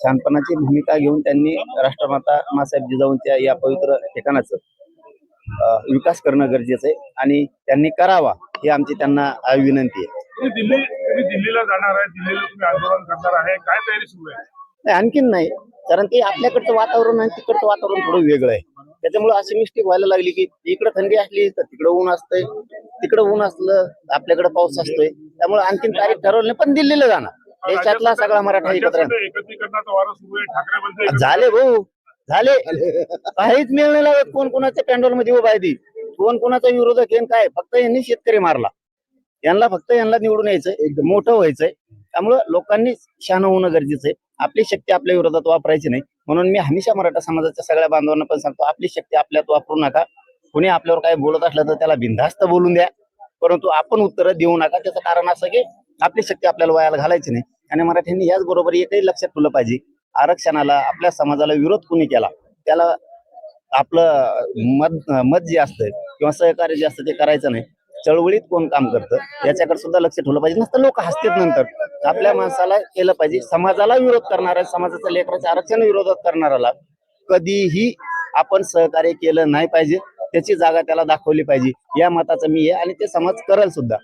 शहाणपणाची भूमिका घेऊन त्यांनी राष्ट्रमाता मासाहेब जिजाऊंच्या या पवित्र ठिकाणाचं विकास करणं गरजेचं आहे आणि त्यांनी करावा ही आमची त्यांना विनंती आहे. तुम्ही दिल्लीला जाणार आहे, दिल्लीला तुम्ही आंदोलन करणार आहे, काय तयारी सुरू आहे? नाही, आणखीन नाही, कारण ते आपल्याकडचं वातावरण आणि तिकडचं वातावरण थोडं वेगळं आहे. त्याच्यामुळे अशी मिस्टेक व्हायला लागली की इकडे थंडी असली तर तिकडे ऊन असतंय, तिकडे ऊन असलं आपल्याकडे पाऊस असतोय. त्यामुळे आणखीन तारीख ठरवली पण दिल्लीला जाणार. देशातला सगळा मराठा एकत्र एकत्रीकरणाचा वारा सुरू आहे. ठाकरे म्हणते झाले भाऊ झाले, काहीच मिळ नाही लागत. कोण कोणाच्या पॅन्डॉल मध्ये उभा आहे ती, कोण कोणाचा विरोधक आहे काय, फक्त यांनी शेतकरी मारला. यांना निवडून यायचंय, मोठं व्हायचंय. त्यामुळं लोकांनी शहाणं होणं गरजेचं आहे. आपली शक्ती आपल्या विरोधात वापरायची नाही. म्हणून मी हमेशा मराठा समाजाच्या सगळ्या बांधवांना पण सांगतो, आपली शक्ती आपल्यात वापरू नका. कुणी आपल्यावर काय बोलत असलं तर त्याला बिनधास्त बोलून द्या, परंतु आपण उत्तर देऊ नका. त्याचं कारण असं की आपली शक्ती आपल्याला वायाला घालायची नाही. आणि मराठ्यांनी याच बरोबर एकही लक्षात ठेवलं पाहिजे, आरक्षणाला आपल्या समाजाला विरोध कुणी केला त्याला आपलं मत जे असतं किंवा सहकार्य जे असतं ते करायचं नाही. चळवळीत कोण काम करतं याच्याकडे सुद्धा लक्ष ठेवलं पाहिजे. नसतं लोक हसतात नंतर. आपल्या माणसाला केलं पाहिजे. समाजाला विरोध करणारा, समाजाच्या लेकराच्या आरक्षण विरोधात करणाऱ्याला कधीही आपण सहकार्य केलं नाही पाहिजे. त्याची जागा त्याला दाखवली पाहिजे. या मताचं मी आहे आणि ते समाज करेल सुद्धा.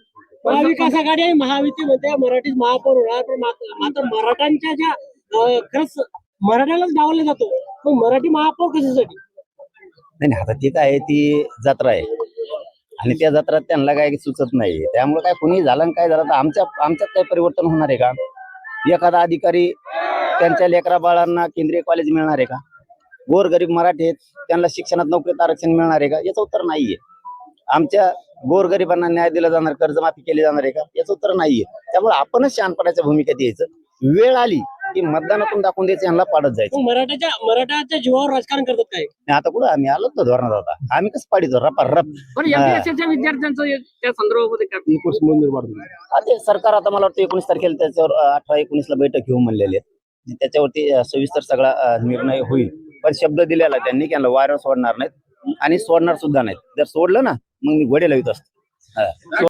महाविकास आघाडी आणि महायुतीमध्ये मराठी महापौर होणार, पण मात्र मराठ्यांच्या ज्या खरंच मराठ्यालाच डावले जातो, मग मराठी महापौर कशासाठी? नाही, आता ती काय ती जत्रा आहे आणि त्या जत्रात त्यांना काय सुचत नाही. त्यामुळे काय कुणी झालं आणि काय झालं तर आमच्यात काय परिवर्तन होणार आहे का? एखादा अधिकारी त्यांच्या लेकरा बाळांना केंद्रीय कॉलेज मिळणार आहे का? गोरगरीब मराठी आहेत त्यांना शिक्षणात नोकरीत आरक्षण मिळणार आहे का? याचं उत्तर नाहीये. आमच्या गोरगरिबांना न्याय दिला जाणार, कर्जमाफी केली जाणार आहे का? याचं उत्तर नाहीये. त्यामुळे आपणच शहाणपणाच्या भूमिकेत यायचं. वेळ आली की मतदानातून दाखवून द्यायचं, यांना पाडत जायचं. मराठाच्या जीवावर राजकारण करतात काय? आता कुठं आम्ही आलो तर धोरणात होता, आम्ही कसं पाडीतो रप पण एमपीएससीच्या विद्यार्थ्यांचं त्या संदर्भामध्ये ते सरकार आता मला वाटतं 19 तारखेला त्याच्यावर 18-19 ला बैठक घेऊन म्हणलेली आहे. त्याच्यावरती सविस्तर सगळा निर्णय होईल. पण शब्द दिलेला त्यांनी की यांना वायर सोडणार नाहीत आणि सोडणार सुद्धा नाहीत. जर सोडलं ना मग मी घोडे लावित असतो.